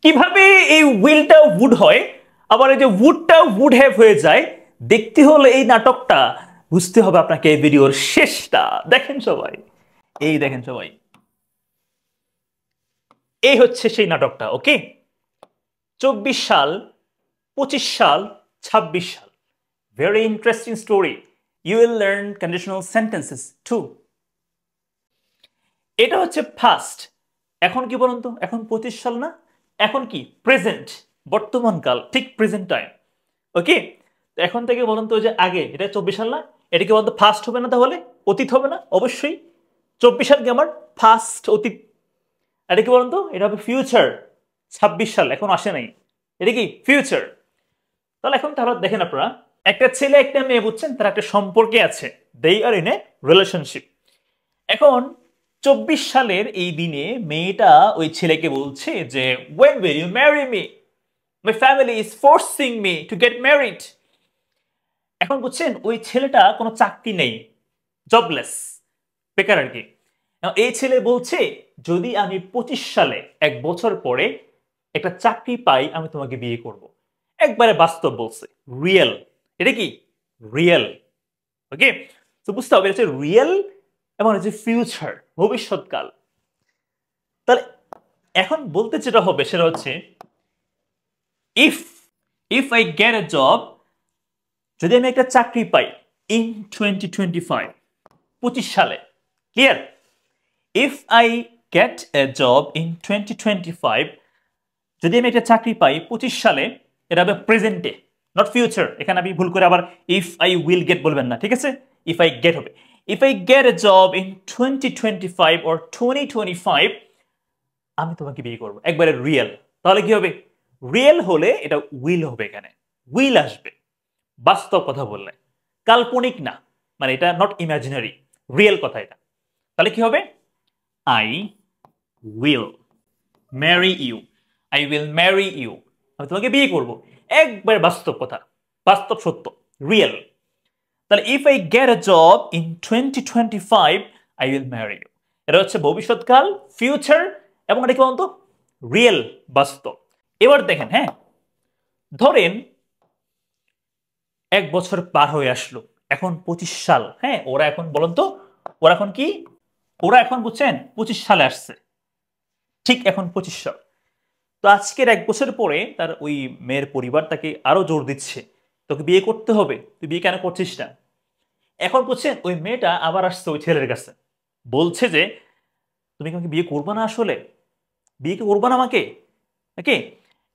কিভাবে এই উইলটা উড হয় আবার এই যে উডটা উড হ্যাভ হয়ে যায় দেখতে হলে এই নাটকটা বুঝতে হবে আপনাকে এই ভিডিওর শেষটা দেখেন সবাই। এই দেখেন সবাই, এই হচ্ছে সেই নাটকটা। ওকে, 24 সাল, 25 সাল, 26 সাল, very interesting story. You will learn conditional sentences too. এটা হচ্ছে ফার্স্ট। এখন কি বলুন তো, এখন 25 সাল না, এখন কি প্রেজেন্ট, বর্তমান কাল, ঠিক প্রেজেন্ট টাইম। ওকে, তো এখন থেকে বলুন তো যে আগে এটা 24 সাল না, এটা কি বলতো ফার্স্ট হবে না, তাহলে অতীত হবে না? অবশ্যই 24 সাল কি আমার ফার্স্ট অতীত। এটা কি বলুন তো, এটা হবে ফিউচার। 26 সাল এখন আসে নাই, এটা কি ফিউচার। তাহলে এখন তাহলে দেখেন আপনারা, একটা ছেলে একটা মেয়ে, বুঝছেন, তারা একটা সম্পর্কে আছে, দে আর ইন এ রিলেশনশিপ। এখন 24 সালের এই দিনে মেয়েটা ওই ছেলেকে বলছে যে when will you marry me, my family is forcing me to get married। এখন বুঝছেন ওই ছেলেটা কোনো চাকরি নেই, জবলেস, বেকার আর কি। এই ছেলে বলছে যদি আমি 25 সালে, 1 বছর পরে একটা চাকরি পাই আমি তোমাকে বিয়ে করব। একবারে বাস্তব বলছে, রিয়েল। এটা কি রিয়েল? ওকে, তো বুঝতে হবে এটা হচ্ছে রিয়েল এবং হচ্ছে ফিউচার, ভবিষ্যৎকাল। তাহলে এখন বলতে যেটা হবে সেটা হচ্ছে if if I gate A job, যদি আমি একটা চাকরি পাই ইন 2025, 25 সালে, clear? If I gate A job in 2025, যদি আমি একটা চাকরি পাই 25 সালে, এটা হবে প্রেজেন্টে, নট ফিউচার। এখানে আমি ভুল করে আবার ইফ আই উইল গেট বলবেন না, ঠিক আছে? ইফ আই গেট হবে if I gate A job in 2025 or 2025, আমি তোমাকে বিয়ে করবো, একবারে রিয়েল। তাহলে কি হবে? রিয়েল হলে এটা উইল হবে, এখানে উইল আসবে, বাস্তব কথা বললে, কাল্পনিক না, মানে এটা নট ইমাজিনারি, রিয়েল কথা এটা। তাহলে কি হবে? I will marry you, I will marry you, আমি তোমাকে বিয়ে করব, একবার বাস্তব কথা, বাস্তব সত্য, রিয়েল। তাহলে if I get a job in 2025, I will marry you, এটা হচ্ছে ভবিষ্যৎকাল, ফিউচার, এবং এটা কি বলতো রিয়েল, বাস্তব। এবার দেখেন, হ্যাঁ, ধরেন 1 বছর পার হয়ে আসলো, এখন 25 সাল, হ্যাঁ, ওরা এখন বলেন তো, ওরা এখন কি, ওরা এখন বুঝছেন 25 সালে আসছে, ঠিক এখন 25 সাল। তো আজকের 1 বছর পরে তার ওই মেয়ের পরিবার তাকে আরো জোর দিচ্ছে, তোকে বিয়ে করতে হবে, তুই বিয়ে কেন করছিস না? এখন বুঝছেন ওই মেয়েটা আবার আসছে ওই ছেলের কাছে, বলছে যে তুমি কি আমাকে বিয়ে করবে না? আসলে বিয়ে কি করবে না আমাকে? ওকে,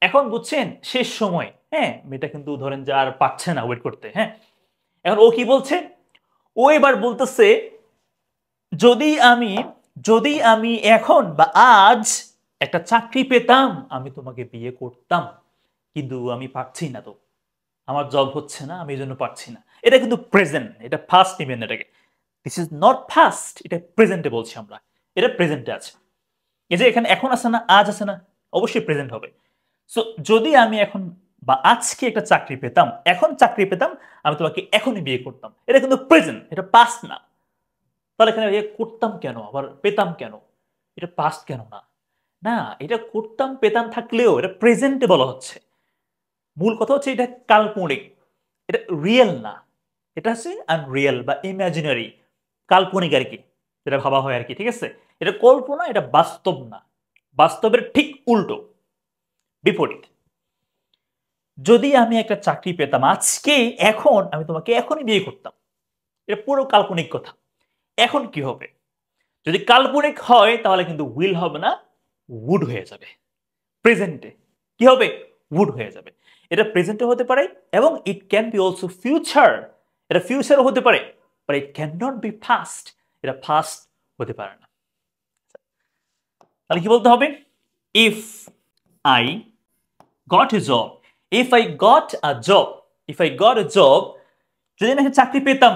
এখন বুঝছেন শেষ সময়, হ্যাঁ, মেয়েটা কিন্তু ধরেন যে আর পাচ্ছে না ওয়েট করতে, হ্যাঁ। এখন ও কি বলছে, ও এবার বলতেছে যদি আমি যদি আমি এখন বা আজ একটা চাকরি পেতাম আমি তোমাকে বিয়ে করতাম, কিন্তু আমি পারছি না, তো আমার জব হচ্ছে না, আমি এই জন্য পারছি না। এটা কিন্তু প্রেজেন্ট, এটা ফার্স্ট নিবেন এটাকে, দিস ইজ নট ফার্স্ট, এটা প্রেজেন্টে বলছি আমরা, এটা প্রেজেন্টে আছে। এই যে এখানে এখন আছে না, আজ আছে না, অবশ্যই প্রেজেন্ট হবে। সো যদি আমি এখন বা আজকে একটা চাকরি পেতাম, এখন চাকরি পেতাম, আমি তোমাকে এখনই বিয়ে করতাম, এটা কিন্তু প্রেজেন্ট, এটা পাস্ট না। তাহলে এখানে করতাম কেন, আবার পেতাম কেন, এটা পাস্ট কেন না? না, এটা করতাম পেতাম থাকলেও এটা প্রেজেন্টে বলা হচ্ছে। মূল কথা হচ্ছে এটা কাল্পনিক, এটা রিয়েল না, এটা হচ্ছে আনরিয়েল বা ইমাজিনারি, কাল্পনিক আর কি, যেটা ভাবা হয় আর কি, ঠিক আছে? এটা কল্পনা, এটা বাস্তব না, বাস্তবের ঠিক উল্টো, বিপরীত। যদি আমি একটা চাকরি পেতাম আজকে, এখন আমি তোমাকে এখনই বিয়ে করতাম, এটা পুরো কাল্পনিক কথা। এখন কি হবে? যদি কাল্পনিক হয় তাহলে কিন্তু উইল হবে না, উড হয়ে যাবে। প্রেজেন্টে কি হবে? উড হয়ে যাবে। এটা প্রেজেন্টে হতে পারে এবং it can be also future, এটা ফিউচারও হতে পারে, but it can not be past, এটা ফাস্ট হতে পারে না। তাহলে কি বলতে হবে? If I got a job, if I got a job, if I got a job, যদি আমি একটা চাকরি পেতাম,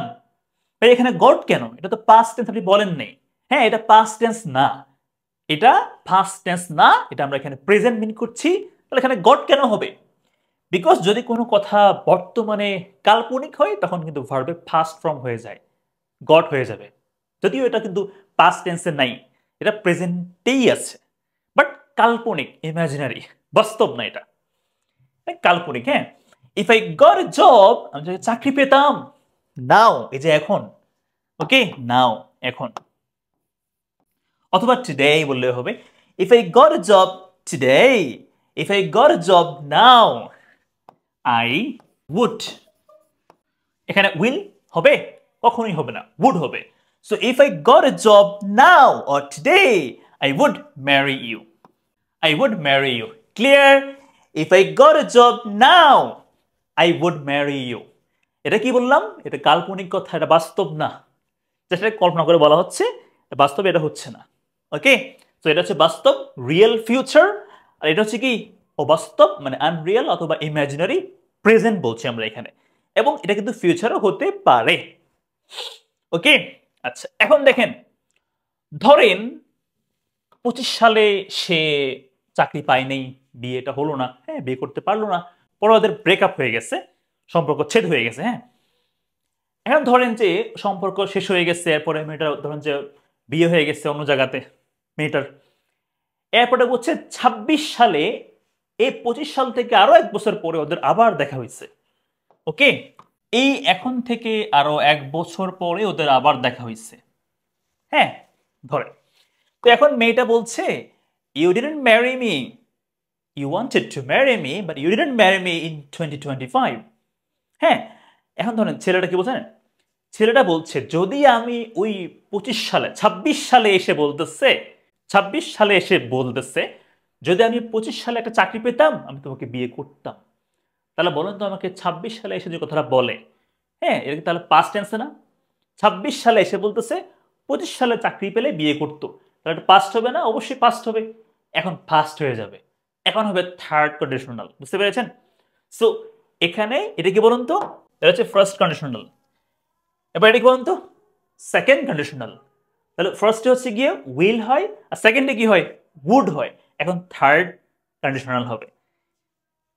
এখানে গট কেন? এটা তো পাস্ট টেন্স, আপনি বলেন নেই, হ্যাঁ, এটা পাস্ট টেন্স না, এটা ফার্স্ট টেন্স না, এটা আমরা এখানে প্রেজেন্ট মিন করছি। তাহলে এখানে গট কেন হবে? বিকজ যদি কোনো কথা বর্তমানে কাল্পনিক হয় তখন কিন্তু ভার্বের ফার্স্ট ফর্ম হয়ে যায়, গট হয়ে যাবে, যদিও এটা কিন্তু পাস্ট টেন্সে নাই, এটা প্রেজেন্টেই আছে, বাট কাল্পনিক, ইমাজিনারি, বাস্তব না, এটা কাল্পনিক। হ্যাঁ, if I got a job, আমি যদি চাকরি পেতাম, নাও, এই যে এখন, ওকে, নাও, এখন। অথবা টুডে বললে হবে, if I got a job today, if I got a job now, I would. এখানে উইল হবে? কখনোই হবে না, উড হবে। So if I got a job now or today, I would marry you. I would marry you. Clear? If I got a job now, I would marry you. এটা কি বললাম? এটা কাল্পনিক কথা, এটা বাস্তব না। যেটা কল্পনা করে বলা হচ্ছে, বাস্তবে এটা হচ্ছে না। ওকে, তো এটা হচ্ছে বাস্তব, রিয়েল ফিউচার। আর এটা হচ্ছে কি অবাস্তব, মানে আনরিয়েল অথবা ইমাজিনারি প্রেজেন্ট বলছি আমরা এখানে। এবং এটা কিন্তু ফিউচারও হতে পারে। ওকে, আচ্ছা, এখন দেখেন, ধরেন 25 সালে সে চাকরি পায়নি, বিয়েটা হলো না, হ্যাঁ, বিয়ে করতে পারলো না, পরে ওদের ব্রেকআপ হয়ে গেছে, সম্পর্ক ছেদ হয়ে গেছে। হ্যাঁ, এখন ধরেন যে সম্পর্ক শেষ হয়ে গেছে, এরপরে মেয়েটার ধরেন যে বিয়ে হয়ে গেছে অন্য জায়গাতে মেয়েটার, এরপরে বলছে 26 সালে, এই 25 সাল থেকে আরো 1 বছর পরে ওদের আবার দেখা হয়েছে। ওকে, এই এখন থেকে আরো 1 বছর পরে ওদের আবার দেখা হয়েছে। হ্যাঁ, ধরে, তো এখন মেয়েটা বলছে, you didn't marry me, you wanted to marry me but you didn't marry me in 2025। হ্যাঁ, এখন ধরেন ছেলেটা কি বলছেন, ছেলেটা বলছে যদি আমি ওই 25 সালে 26 সালে এসে বলতেছে, 26 সালে এসে বলতেছে যদি আমি 25 সালে একটা চাকরি পেতাম আমি তোমাকে বিয়ে করতাম। তাহলে বলেন তো আমাকে 26 সালে এসে যে কথাটা বলে, হ্যাঁ, এটা তাহলে পাস্ট টেন্সে না? 26 সালে এসে বলতেছে 25 সালে চাকরি পেলে বিয়ে করতো, তাহলে এটা পাস্ট হবে না? অবশ্যই পাস্ট হবে। এখন ফার্স্ট হয়ে যাবে, এখন হবে থার্ড কন্ডিশনাল। বুঝতে পেরেছেন? সো এখানে এটা কি বলুন তো, এটা হচ্ছে ফার্স্ট কন্ডিশনাল। এবার এটা কি বলুন তো, সেকেন্ড কন্ডিশনাল। তাহলে ফার্স্টে হচ্ছে গিয়ে উইল হয়, আর সেকেন্ডে কি হয়, উড হয়। এখন থার্ড কন্ডিশনাল হবে।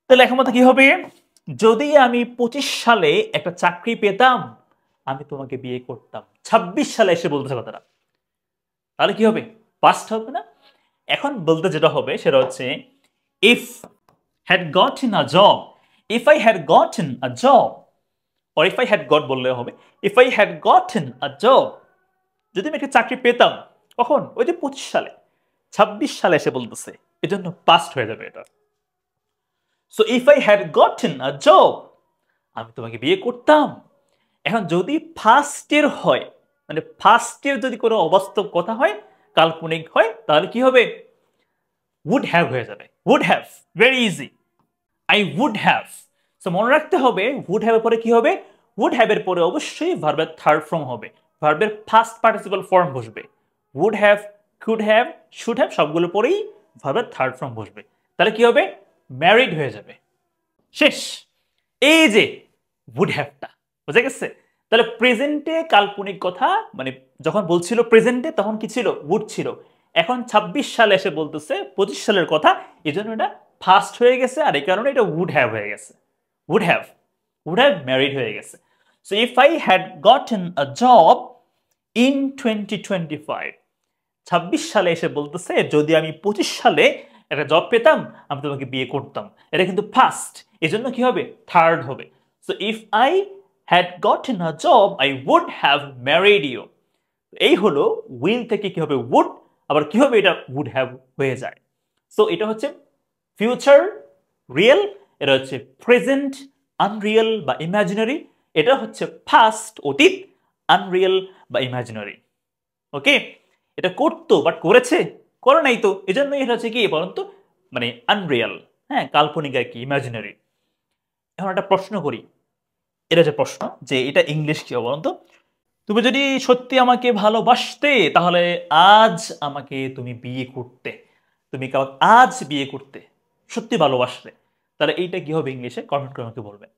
তাহলে এখন মতো কি হবে, যদি আমি 25 সালে একটা চাকরি পেতাম আমি তোমাকে বিয়ে করতাম, 26 সালে এসে বলতেছে কথাটা, তাহলে কি হবে, পাস্ট হবে না? এখন বলতে যেটা হবে সেটা হচ্ছে if had gotten a job, if I had gotten a job, or if I had got বললে হবে, if I had gotten a job, যদি আমি একটা চাকরি পেতাম, কখন, ওই যে 25 সালে, 26 সালে এসে বলতেছে, এজন্য পাস্ট হয়ে যাবে এটা। So if I had gotten a job, আমি তোমাকে বিয়ে করতাম। এখন যদি ফার্স্টের হয়, মানে ফার্স্টের যদি কোনো অবাস্তব কথা হয়, কাল্পনিক হয়, তাহলে কি হবে, would have হয়ে যাবে। would have, very easy, I would have। So মনে রাখতে হবে would have এর পরে কি হবে, would have এর পরে অবশ্যই ভার্বের থার্ড ফর্ম হবে, ভার্বের ফার্স্ট পার্টিসিপল ফর্ম বসবে। would have, could have, should have সবগুলো পরেই ভার্বের থার্ড ফর্ম বসবে। তাহলে কি হবে, ম্যারিড হয়ে যাবে, শেষ। এই যে would have-টা বুঝে গেছে? তাহলে প্রেজেন্টে কাল্পনিক কথা, মানে যখন বলছিল প্রেজেন্টে তখন কি ছিল, would ছিল। এখন 26 সালে এসে বলতেছে 25 সালের কথা, এজন্য এটা ফার্স্ট হয়ে গেছে, আর এই কারণে এটা would have হয়ে গেছে। would have, would have married হয়ে গেছে। So if I had gotten a job in 2025, 26 সালে এসে বলতেছে যদি আমি 25 সালে একটা জব পেতাম আমি তোমাকে বিয়ে করতাম, এটা কিন্তু ফার্স্ট, এজন্য কি হবে, থার্ড হবে। So if I had gotten a job I would have married you. এই হলো উইল থেকে কি হবে, উড, আবার কি হবে, এটা উড হ্যাভ হয়ে যায়। সো এটা হচ্ছে ফিউচার রিয়েল, এটা হচ্ছে প্রেজেন্ট আনরিয়েল বা ইমাজিনারি, এটা হচ্ছে পাস্ট অতীত আনরিয়েল বা ইমাজিনারি। ওকে, এটা করতো বাট করেছে, করে নাই, তো এজন্য এটা হচ্ছে কি বলুন তো, মানে আনরিয়েল, হ্যাঁ, কাল্পনিক আর কি, ইমাজিনারি। এখন একটা প্রশ্ন করি, এটা যে প্রশ্ন যে এটা ইংলিশ কি বলুন তো, তুমি যদি সত্যি আমাকে ভালোবাসতে তাহলে আজ আমাকে তুমি বিয়ে করতে, তুমি কাউকে আজ বিয়ে করতে, সত্যি ভালোবাসতে, তাহলে এইটা কি হবে ইংলিশে, কমেন্ট করে আমাকে বলবেন।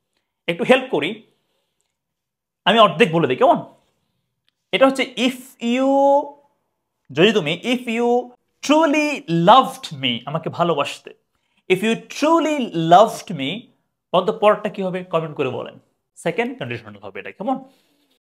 একটু হেল্প করি, আমি অর্ধেক বলে দিই কেমন। এটা হচ্ছে ইফ ইউ, যদি তুমি if you truly loved me, আমাকে ভালোবাসতে, if you truly loved me, অন্তত পরটা কি হবে কমেন্ট করে বলেন। সেকেন্ড কন্ডিশনাল হবে এটা, কেমন।